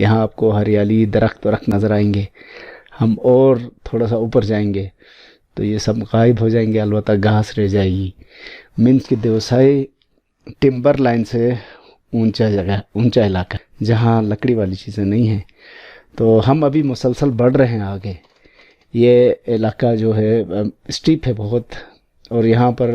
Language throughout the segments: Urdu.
یہاں آپ کو ہریالی درخت نظر آئیں گے. ہم اور تھوڑا سا اوپر جائیں گے تو یہ سب غائب ہو جائیں گے، البتہ گھاس رہ جائے گی. مینس کہ دیوسائی ٹمبر لائن سے اونچا علاقہ جہاں لکڑی والی چیزیں نہیں ہیں. تو ہم ابھی مسلسل بڑھ رہے ہیں آگے. یہ علاقہ جو ہے اسٹیپ ہے بہت، اور یہاں پر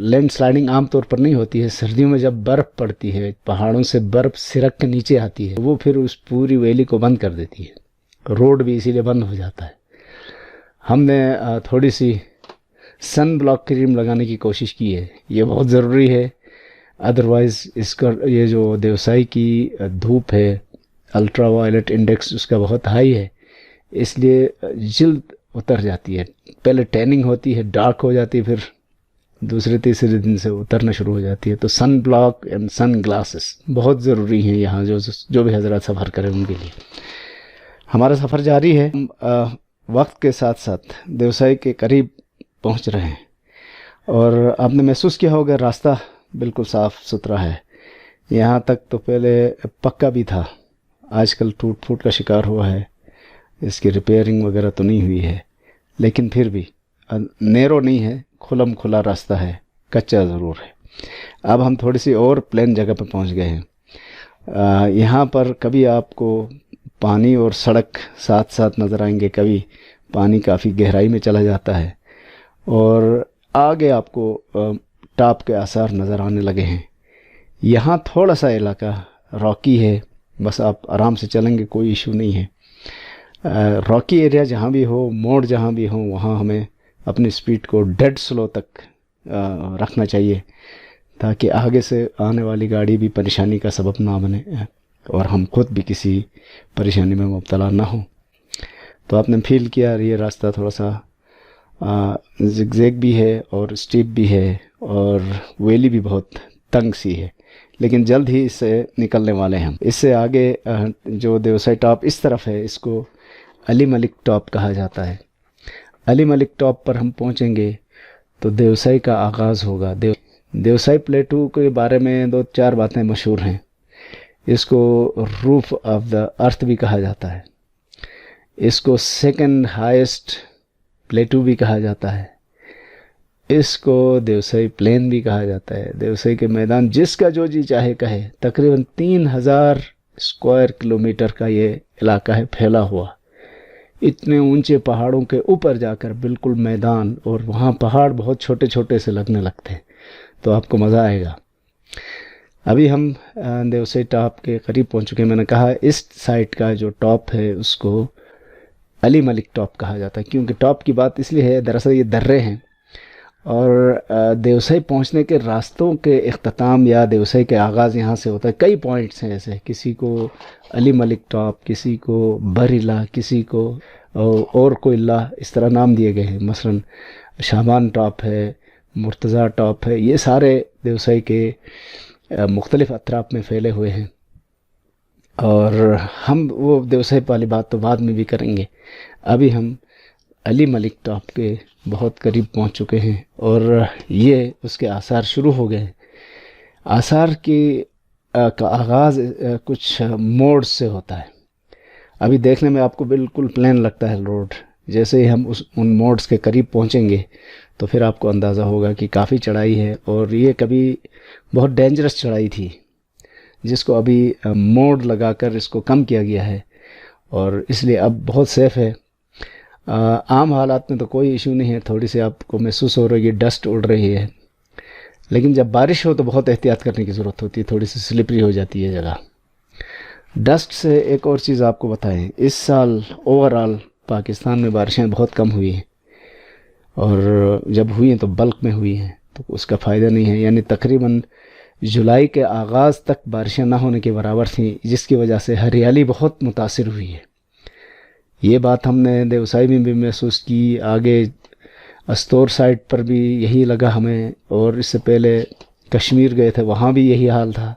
لینڈ سلائڈنگ عام طور پر نہیں ہوتی ہے. سردیوں میں جب برف پڑتی ہے، پہاڑوں سے برف سرک کے نیچے آتی ہے، وہ پھر اس پوری ویلی کو بند کر دیتی ہے. روڈ بھی اسی لیے بند ہو جاتا ہے. ہم نے تھوڑی سی سن بلاک کریم لگانے کی کوشش کی ہے، یہ بہت ضروری ہے. ادروائز اس کا یہ جو دیوسائی کی دھوپ ہے، الٹرا وائلٹ انڈیکس اس کا بہت ہائی ہے، اس لیے جلد اتر جاتی ہے. پہلے ٹیننگ ہوتی ہے، ڈارک ہو جاتی ہے، پھر دوسرے تیسرے دن سے اترنا شروع ہو جاتی ہے. تو سن بلاک اینڈ سن گلاسز بہت ضروری ہیں یہاں جو بھی حضرات سفر کریں ان کے لیے. ہمارا سفر جاری ہے. وقت کے ساتھ ساتھ دیوسائی کے قریب پہنچ رہے ہیں، اور آپ نے محسوس کیا ہوگا راستہ بالکل صاف ستھرا ہے. یہاں تک تو پہلے پکا بھی تھا، آج کل ٹوٹ پھوٹ کا شکار ہوا ہے. اس کی ریپیئرنگ وغیرہ تو نہیں ہوئی ہے، لیکن پھر بھی نیرو نہیں ہے، کھلم کھلا راستہ ہے، کچا ضرور ہے. اب ہم تھوڑی سی اور پلین جگہ پہ پہنچ گئے ہیں. یہاں پر کبھی آپ کو پانی اور سڑک ساتھ ساتھ نظر آئیں گے، کبھی پانی کافی گہرائی میں چلا جاتا ہے، اور آگے آپ کو ٹاپ کے آثار نظر آنے لگے ہیں. یہاں تھوڑا سا علاقہ راکی ہے، بس آپ آرام سے چلیں گے، کوئی ایشو نہیں ہے. راکی ایریا جہاں بھی ہو، موڑ جہاں بھی ہوں، وہاں ہمیں اپنی سپیڈ کو ڈیڈ سلو تک رکھنا چاہیے، تاکہ آگے سے آنے والی گاڑی بھی پریشانی کا سبب نہ بنے اور ہم خود بھی کسی پریشانی میں مبتلا نہ ہوں. تو آپ نے فیل کیا یہ راستہ تھوڑا سا زگزیگ بھی ہے اور اسٹیپ بھی ہے، اور ویلی بھی بہت تنگ سی ہے، لیکن جلد ہی اس سے نکلنے والے ہیں. اس سے آگے جو دیوسائی ٹاپ اس طرف ہے، اس کو علی ملک ٹاپ کہا جاتا ہے. علی ملک ٹاپ پر ہم پہنچیں گے تو دیوسائی کا آغاز ہوگا. دیوسائی پلیٹو کے بارے میں 2-4 باتیں مشہور ہیں. اس کو روف آف دا ارتھ بھی کہا جاتا ہے، اس کو سیکنڈ ہائیسٹ پلیٹو بھی کہا جاتا ہے، اس کو دیوسائی پلین بھی کہا جاتا ہے. دیوسائی کے میدان جس کا جو جی چاہے کہے، تقریباً 3000 اسکوائر کلومیٹر کا یہ علاقہ ہے پھیلا ہوا. اتنے اونچے پہاڑوں کے اوپر جا کر بالکل میدان، اور وہاں پہاڑ بہت چھوٹے چھوٹے سے لگنے لگتے ہیں، تو آپ کو مزہ آئے گا. ابھی ہم دیوسائی ٹاپ کے قریب پہنچ چکے ہیں. میں نے کہا اس سائٹ کا جو ٹاپ ہے اس کو علی ملک ٹاپ کہا جاتا ہے، کیونکہ ٹاپ کی بات اس لیے ہے، دراصل یہ درے ہیں، اور دیوسائی پہنچنے کے راستوں کے اختتام یا دیوسائی کے آغاز یہاں سے ہوتا ہے. کئی پوائنٹس ہیں ایسے، کسی کو علی ملک ٹاپ، کسی کو بریلا، کسی کو اور کوئی اللہ، اس طرح نام دیے گئے ہیں. مثلا شابان ٹاپ ہے، مرتضیٰ ٹاپ ہے، یہ سارے دیوسائی کے مختلف اطراف میں پھیلے ہوئے ہیں. اور ہم وہ دیوسائی والی بات تو بعد میں بھی کریں گے. ابھی ہم علی ملک ٹاپ کے بہت قریب پہنچ چکے ہیں، اور یہ اس کے آثار شروع ہو گئے ہیں. آثار کا آغاز کچھ موڑ سے ہوتا ہے. ابھی دیکھنے میں آپ کو بالکل پلین لگتا ہے روڈ، جیسے ہی ہم ان موڑز کے قریب پہنچیں گے تو پھر آپ کو اندازہ ہوگا کہ کافی چڑھائی ہے، اور یہ کبھی بہت ڈینجرس چڑھائی تھی، جس کو ابھی موڑ لگا کر اس کو کم کیا گیا ہے، اور اس لیے اب بہت سیف ہے. عام حالات میں تو کوئی ایشو نہیں ہے. تھوڑی سی آپ کو محسوس ہو رہی ہے ڈسٹ اڑ رہی ہے، لیکن جب بارش ہو تو بہت احتیاط کرنے کی ضرورت ہوتی ہے، تھوڑی سی سلپری ہو جاتی ہے جگہ. ڈسٹ سے ایک اور چیز آپ کو بتائیں، اس سال اوورآل پاکستان میں بارشیں بہت کم ہوئی ہیں، اور جب ہوئی ہیں تو بلک میں ہوئی ہیں، تو اس کا فائدہ نہیں ہے. یعنی تقریباً جولائی کے آغاز تک بارشیں نہ ہونے کے برابر تھیں، جس کی وجہ سے ہریالی بہت متاثر ہوئی ہے. یہ بات ہم نے دیوسائی میں بھی محسوس کی، آگے استور سائٹ پر بھی یہی لگا ہمیں، اور اس سے پہلے کشمیر گئے تھے، وہاں بھی یہی حال تھا،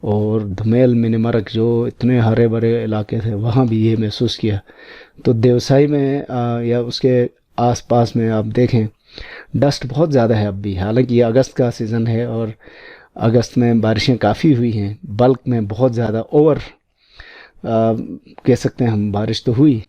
اور دھمیل منیمرگ جو اتنے ہرے بھرے علاقے تھے وہاں بھی یہ محسوس کیا. تو دیوسائی میں یا اس کے آس پاس میں آپ دیکھیں ڈسٹ بہت زیادہ ہے اب بھی، حالانکہ یہ اگست کا سیزن ہے، اور اگست میں بارشیں کافی ہوئی ہیں، بلک میں بہت زیادہ اوور کہہ سکتے ہیں ہم بارش تو ہوئی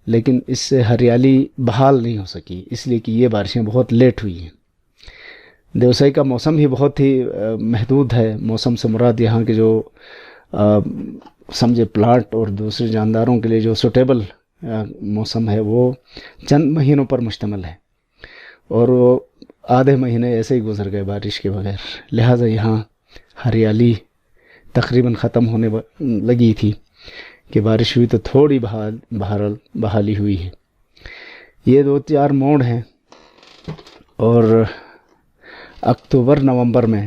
لیکن اس سے ہریالی بحال نہیں ہو سکی، اس لیے کہ یہ بارشیں بہت لیٹ ہوئی ہیں۔ دیوسائی کا موسم ہی بہت ہی محدود ہے۔ موسم سے مراد یہاں کے جو سمجھے پلانٹ اور دوسرے جانداروں کے لیے جو سوٹیبل موسم ہے وہ چند مہینوں پر مشتمل ہے، اور وہ آدھے مہینے ایسے ہی گزر گئے بارش کے بغیر، لہٰذا یہاں ہریالی تقریباً ختم ہونے لگی تھی کہ بارش ہوئی تو تھوڑی بحالی ہوئی ہے۔ یہ 2-4 موڑ ہیں، اور اکتوبر نومبر میں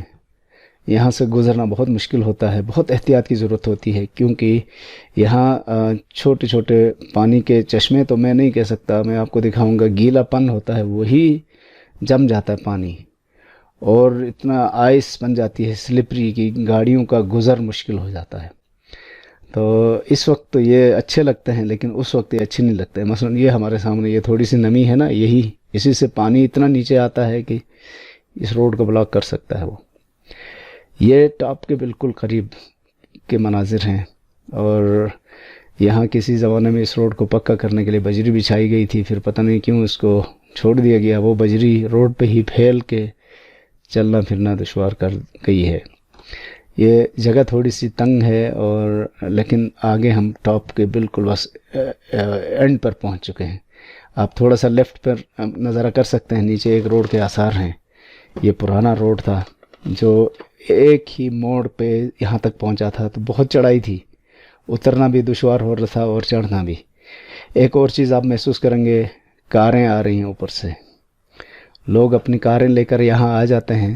یہاں سے گزرنا بہت مشکل ہوتا ہے، بہت احتیاط کی ضرورت ہوتی ہے، کیونکہ یہاں چھوٹے چھوٹے پانی کے چشمے تو میں نہیں کہہ سکتا، میں آپ کو دکھاؤں گا، گیلا پن ہوتا ہے وہی جم جاتا ہے پانی، اور اتنا آئس بن جاتی ہے سلپری کی گاڑیوں کا گزر مشکل ہو جاتا ہے۔ تو اس وقت تو یہ اچھے لگتے ہیں لیکن اس وقت یہ اچھے نہیں لگتے۔ مثلا یہ ہمارے سامنے یہ تھوڑی سی نمی ہے نا، اسی سے پانی اتنا نیچے آتا ہے کہ اس روڈ کو بلاک کر سکتا ہے وہ۔ یہ ٹاپ کے بالکل قریب کے مناظر ہیں، اور یہاں کسی زمانے میں اس روڈ کو پکا کرنے کے لیے بجری بچھائی گئی تھی، پھر پتہ نہیں کیوں اس کو چھوڑ دیا گیا، وہ بجری روڈ پہ ہی پھیل کے چلنا پھرنا دشوار کر گئی ہے۔ یہ جگہ تھوڑی سی تنگ ہے، اور لیکن آگے ہم ٹاپ کے بالکل بس اینڈ پر پہنچ چکے ہیں۔ آپ تھوڑا سا لیفٹ پر نظارہ کر سکتے ہیں، نیچے ایک روڈ کے آثار ہیں۔ یہ پرانا روڈ تھا جو ایک ہی موڑ پہ یہاں تک پہنچا تھا، تو بہت چڑھائی تھی، اترنا بھی دشوار ہو رہا تھا اور چڑھنا بھی۔ ایک اور چیز آپ محسوس کریں گے، کاریں آ رہی ہیں اوپر سے، لوگ اپنی کاریں لے کر یہاں آ جاتے ہیں۔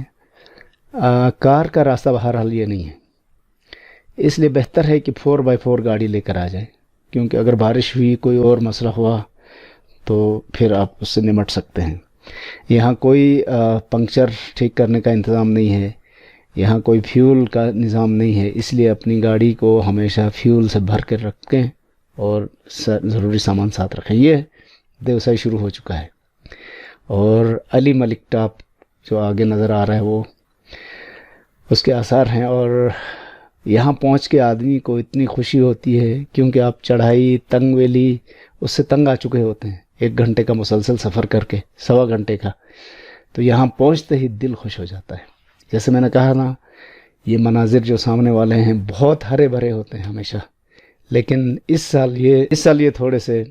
کار کا راستہ بہرحال یہ نہیں ہے، اس لیے بہتر ہے کہ 4x4 گاڑی لے کر آ جائے، کیونکہ اگر بارش ہوئی، کوئی اور مسئلہ ہوا تو پھر آپ اس سے نمٹ سکتے ہیں۔ یہاں کوئی پنکچر ٹھیک کرنے کا انتظام نہیں ہے، یہاں کوئی فیول کا نظام نہیں ہے، اس لیے اپنی گاڑی کو ہمیشہ فیول سے بھر کر رکھیں اور ضروری سامان ساتھ رکھیں۔ یہ دیوسائی شروع ہو چکا ہے، اور علی ملک ٹاپ جو آگے نظر آ رہا ہے وہ اس کے آثار ہیں۔ اور یہاں پہنچ کے آدمی کو اتنی خوشی ہوتی ہے، کیونکہ آپ چڑھائی تنگ ویلی اس سے تنگ آ چکے ہوتے ہیں، 1 گھنٹے کا مسلسل سفر کر کے، 1.25 گھنٹے کا، تو یہاں پہنچتے ہی دل خوش ہو جاتا ہے۔ جیسے میں نے کہا نا، یہ مناظر جو سامنے والے ہیں بہت ہرے بھرے ہوتے ہیں ہمیشہ، لیکن اس سال یہ تھوڑے سے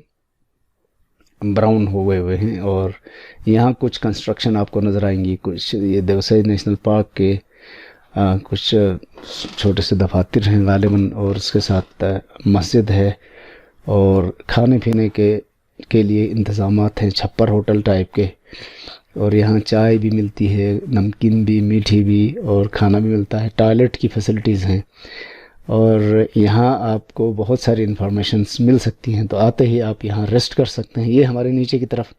براؤن ہوئے ہیں، اور یہاں کچھ کنسٹرکشن آپ کو نظر آئیں گی، کچھ یہ دیوسائی نیشنل پارک کے کچھ چھوٹے سے دفاتر ہیں غالباً، اور اس کے ساتھ مسجد ہے، اور کھانے پینے کے لیے انتظامات ہیں، چھپر ہوٹل ٹائپ کے، اور یہاں چائے بھی ملتی ہے، نمکین بھی، میٹھی بھی، اور کھانا بھی ملتا ہے، ٹوائلٹ کی فیسلٹیز ہیں، اور یہاں آپ کو بہت ساری انفارمیشنز مل سکتی ہیں۔ تو آتے ہی آپ یہاں ریسٹ کر سکتے ہیں۔ یہ ہمارے نیچے کی طرف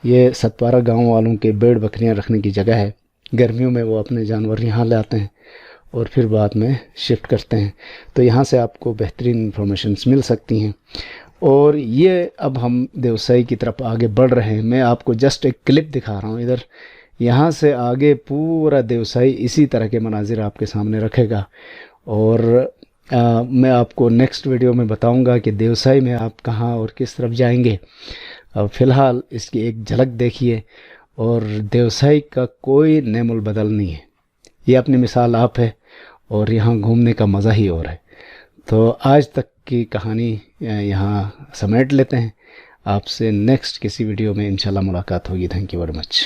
یہ ستپارہ گاؤں والوں کے بھیڑ بکریاں رکھنے کی جگہ ہے، گرمیوں میں وہ اپنے جانور یہاں لے آتے ہیں اور پھر بعد میں شفٹ کرتے ہیں، تو یہاں سے آپ کو بہترین انفارمیشنز مل سکتی ہیں۔ اور یہ اب ہم دیوسائی کی طرف آگے بڑھ رہے ہیں، میں آپ کو جسٹ ایک کلپ دکھا رہا ہوں ادھر، یہاں سے آگے پورا دیوسائی اسی طرح کے مناظر آپ کے سامنے رکھے گا، اور میں آپ کو نیکسٹ ویڈیو میں بتاؤں گا کہ دیوسائی میں آپ کہاں اور کس طرف جائیں گے۔ فی الحال اس کی ایک جھلک دیکھیے، اور دیوسائی کا کوئی نعم البدل نہیں ہے، یہ اپنی مثال آپ ہے، اور یہاں گھومنے کا مزہ ہی اور ہے۔ تو آج تک کی کہانی یہاں سمیٹ لیتے ہیں، آپ سے نیکسٹ کسی ویڈیو میں انشاءاللہ ملاقات ہوگی۔ Thank you very much.